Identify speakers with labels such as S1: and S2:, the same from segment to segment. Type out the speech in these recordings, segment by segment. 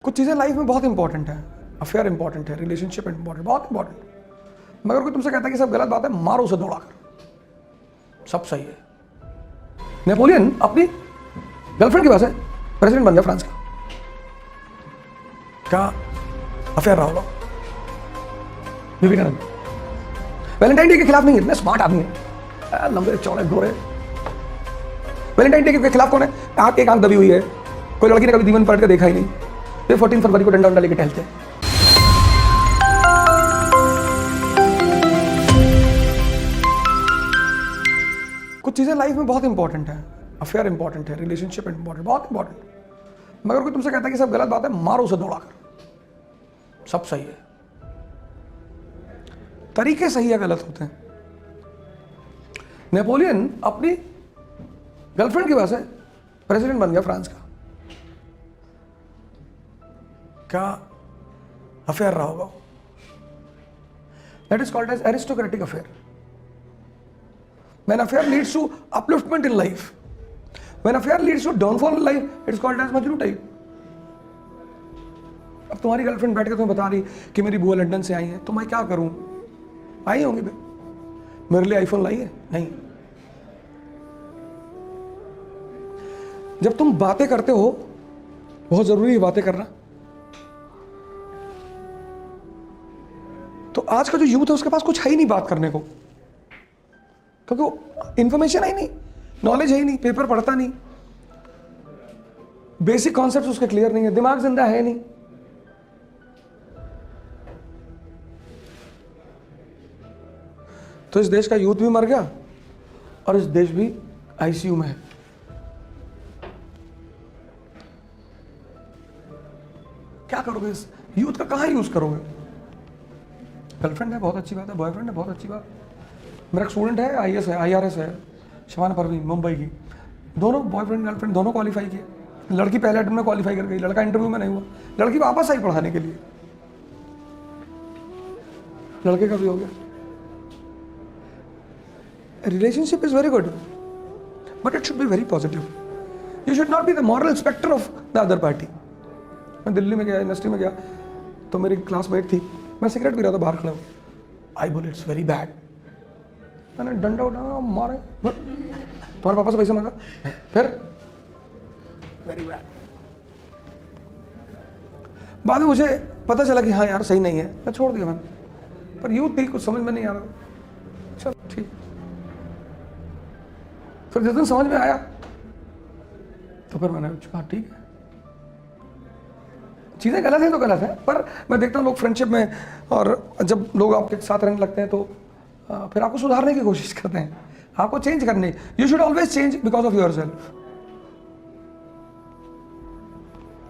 S1: कुछ चीज़ें लाइफ में बहुत इंपॉर्टेंट है। अफेयर इंपॉर्टेंट है, रिलेशनशिप इंपॉर्टेंट, बहुत इंपॉर्टेंट। मगर कोई तुमसे कहता है कि सब गलत बात है, मारो उसे दौड़ा कर, सब सही है। नेपोलियन अपनी गर्लफ्रेंड की वजह से प्रेसिडेंट बन गया फ्रांस का। क्या अफेयर रहा होगा? विवेकानंद वैलेंटाइन डे के खिलाफ नहीं है, इतने स्मार्ट आदमी है, लंबे चौड़े गोरे। वैलेंटाइन डे के खिलाफ कौन है? आंख एक आंख दबी हुई है, कोई लड़की ने कभी दीवान पलट के देखा ही नहीं। ये 14 फरवरी को डंडा डंडा लेके टहलते हैं। कुछ चीजें लाइफ में बहुत इंपॉर्टेंट है। अफेयर इंपॉर्टेंट है, रिलेशनशिप इंपॉर्टेंट, बहुत इंपॉर्टेंट। मगर कोई तुमसे कहता है कि सब गलत बात है, मारो उसे दौड़ा कर, सब सही है। तरीके सही या गलत होते हैं। नेपोलियन अपनी गर्लफ्रेंड की वजह से प्रेसिडेंट बन गया फ्रांस का। क्या अफेयर रहा होगा? That is called as aristocratic affair. When affair leads to upliftment in life, when affair leads to downfall in life, it is called as Majnun type. अब तुम्हारी गर्लफ्रेंड बैठ के तुम्हें बता रही कि मेरी बुआ लंदन से आई है, तो मैं क्या करूं? आई होंगी बे, मेरे लिए आईफोन लाई है? नहीं। जब तुम बातें करते हो, बहुत जरूरी है बातें करना। तो आज का जो यूथ है उसके पास कुछ है ही नहीं बात करने को, क्योंकि इंफॉर्मेशन है ही नहीं, नॉलेज है ही नहीं, पेपर पढ़ता नहीं, बेसिक कॉन्सेप्ट्स उसके क्लियर नहीं है, दिमाग जिंदा है नहीं। तो इस देश का यूथ भी मर गया और इस देश भी आईसीयू में है। क्या करोगे? इस यूथ का कहां यूज करोगे? गर्लफ्रेंड है, बहुत अच्छी बात है। बॉयफ्रेंड है, बहुत अच्छी बात। मेरा एक स्टूडेंट है, आईएएस है, आईआरएस है, शबाना परवीन, मुंबई की। दोनों बॉयफ्रेंड गर्लफ्रेंड दोनों क्वालिफाई किए। लड़की पहले अटेम्प्ट में क्वालिफाई कर गई, लड़का इंटरव्यू में नहीं हुआ। लड़की वापस आई पढ़ाने के लिए, लड़के का भी हो गया। Relationship is very good, but it should be very positive. You should not be the moral inspector of the other party. मैं दिल्ली में गया, यूनिवर्सिटी में गया, तो मेरी क्लासमेट थी, मैं सिगरेट पी रहा था बाहर खड़ा हूँ। आई बोल इट्स वेरी बैड। मैंने डंडा उठाया, मारे, तुम्हारे पापा से पैसे मांगा, फिर वेरी बैड। बाद में मुझे पता चला कि हाँ यार सही नहीं है, मैं छोड़ दिया मैंने। पर यूथ थी, कुछ समझ में नहीं आ रहा। चल ठीक। फिर जिस दिन समझ में आया तो फिर मैंने कहा ठीक है, चीज़ें गलत हैं तो गलत है। पर मैं देखता हूँ लोग फ्रेंडशिप में, और जब लोग आपके साथ रहने लगते हैं तो फिर आपको सुधारने की कोशिश करते हैं, आपको चेंज करने। You should always change because of yourself,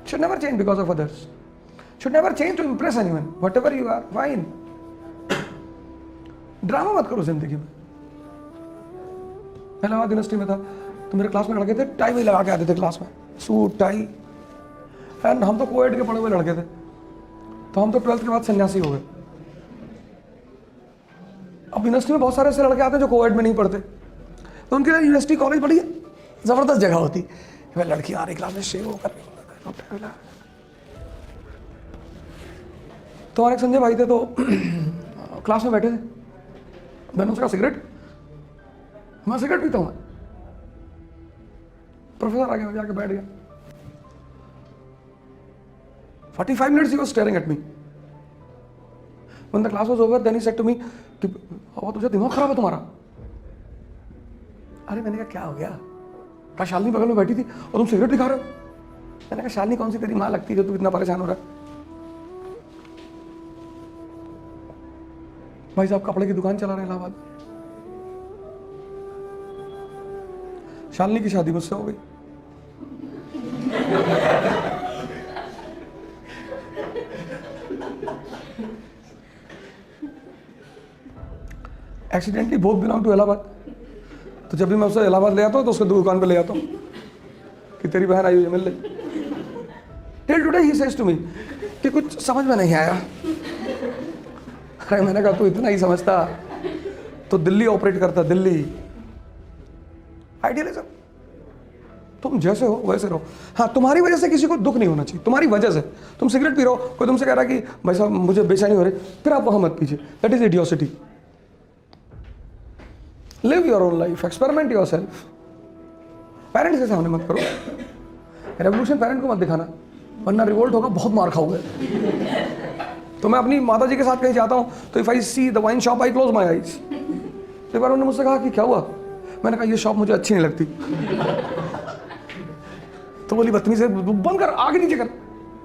S1: should never change because of others, should never change to impress anyone. Whatever you are fine. Drama मत करो जिंदगी में। मैं इलाहाबाद यूनिवर्सिटी में था, तो मेरे क्लास में लड़के थे, टाई भी लगा के आते थे क्लास में, सूट टाई। एंड हम तो कोएड के पढ़े हुए लड़के थे, तो हम तो 12th के बाद सन्यासी हो गए। अब यूनिवर्सिटी में बहुत सारे ऐसे लड़के आते हैं जो कोएड में नहीं पढ़ते, तो उनके लिए यूनिवर्सिटी कॉलेज बड़ी जबरदस्त जगह होती। वह लड़की आ रही क्लास में शेव होकर, तो हमारे एक संजय भाई थे, तो क्लास में बैठे थे। मैंने उसका सिगरेट, मैं सिगरेट पीता हूँ मैं। प्रोफेसर आ गया, जाके बैठ गया। 45 minutes he was staring at me. When the class was over, then he said to me, तुझे दिमाग खराब है तुम्हारा? अरे मैंने कहा क्या हो गया? क्या शालिनी बगल में बैठी थी और तुम सिगरेट दिखा रहे हो? मैंने कहा शालिनी कौन सी तेरी माँ लगती है जो तू इतना परेशान हो रहा है? भाई साहब कपड़े की दुकान चला रहे हैं इलाहाबाद। शालिनी की शादी मुझसे हो गई। Accidentally both belong to Allahabad. तो जब भी मैं उसे इलाहाबाद ले आता हूँ तो उसको दुकान पे ले आता हूँ कि तेरी बहन आई हुई है, मिल ले। Till today he says to me कि कुछ समझ में नहीं आया। अरे मैंने कहा तू इतना ही समझता तो दिल्ली ऑपरेट करता, दिल्ली। आइडियलिज्म। तुम जैसे हो वैसे रहो। हाँ, तुम्हारी वजह से किसी को दुख नहीं होना चाहिए, तुम्हारी वजह से। तुम सिगरेट पी रहे हो, कोई तुमसे कह रहा है कि भाई साहब मुझे बेचैनी हो रही, फिर आप वहां मत पीजिए। That is इडियोसिटी। Live your own life, experiment your self. Parents के सामने मत करो, रेवोल्यूशन पेरेंट को मत दिखाना, वरना रिवोल्ट होगा, बहुत मार खाओगे। तो मैं अपनी माता जी के साथ कहीं जाता हूँ तो if I see the wine shop I close my eyes. एक बार उन्होंने मुझसे कहा कि क्या हुआ, मैंने कहा ये शॉप मुझे अच्छी नहीं लगती। तो बोली बदतमीज से बंद कर, आगे नीचे कर,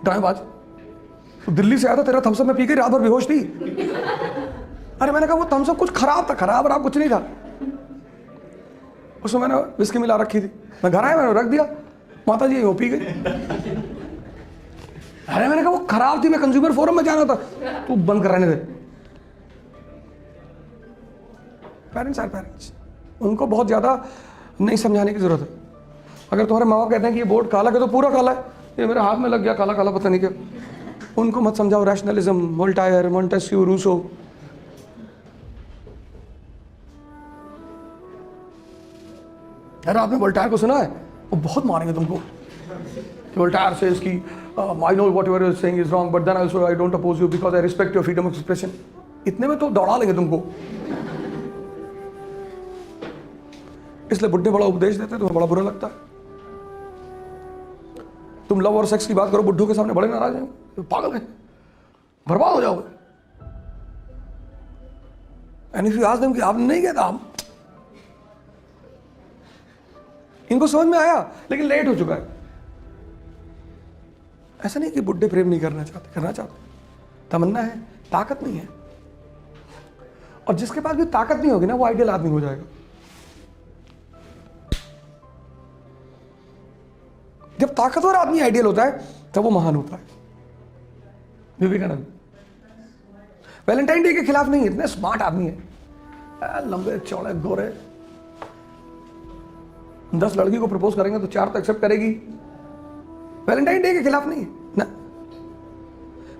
S1: ड्रामेबाज। तो दिल्ली से आया था, तेरा थम्सअप में पी के रात भर बेहोश थी। अरे मैंने कहा वो थम्सअप कुछ खराब था, खराब और कुछ नहीं था, उसमें मैंने विस्की मिला रखी थी। मैं घर आया, मैंने रख दिया, माता जी वो पी गई। अरे मैंने कहा वो खराब थी, मैं कंज्यूमर फोरम में जाना था। तू बंद कराने दे। पेरेंट्स आर पेरेंट्स, उनको बहुत ज़्यादा नहीं समझाने की जरूरत है। अगर तुम्हारे माँ बाप कहते हैं कि ये बोर्ड काला है तो पूरा काला है, ये मेरे हाथ में लग गया काला काला पता नहीं क्या, उनको मत समझाओ रैशनलिज्म, वोल्टायर, मोंटेस्क्यू, रूसो। अरे आपने वोल्टायर को सुना है, वो बहुत मारेंगे तुमको। वोल्टायर से इसकी I know what you are saying is wrong but then also I don't oppose you because I respect your freedom of expression. इतने में तो दौड़ा लेंगे तुमको। इसलिए बुड्ढे बड़ा उपदेश देते हैं, तुम्हें बड़ा बुरा लगता है। तुम लव और सेक्स की बात करो बुड्ढों के सामने, बड़े नाराज हैं, तो पागल हैं, बर्बाद हो जाओगे। And if you ask them कि आपने नहीं कहता, हम इनको समझ में आया लेकिन लेट हो चुका है। ऐसा नहीं कि बुड्ढे प्रेम नहीं करना चाहते, करना चाहते, तमन्ना है, ताकत नहीं है। और जिसके पास भी ताकत नहीं होगी ना, वो आइडियल आदमी हो जाएगा। जब ताकतवर आदमी आइडियल होता है तब वो महान होता है। विवेकानंद वैलेंटाइन डे के खिलाफ नहीं, इतने स्मार्ट आदमी है, लंबे चौड़े गोरे। 10 लड़की को प्रपोज करेंगे तो 4 तो एक्सेप्ट करेगी। वैलेंटाइन डे के खिलाफ नहीं है ना।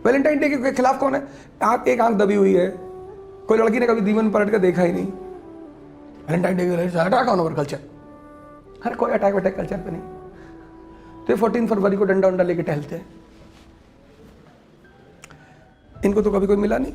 S1: वैलेंटाइन डे के खिलाफ कौन है? आप एक आंख दबी हुई है, कोई लड़की ने कभी दीवान पलट कर देखा ही नहीं। वैलेंटाइन डे के अटैक ऑन अवर कल्चर। हर कोई अटैक वटैक कल्चर पे नहीं। तो 14 फरवरी को डंडा उंडा लेके टहलते हैं। इनको तो कभी कोई मिला नहीं।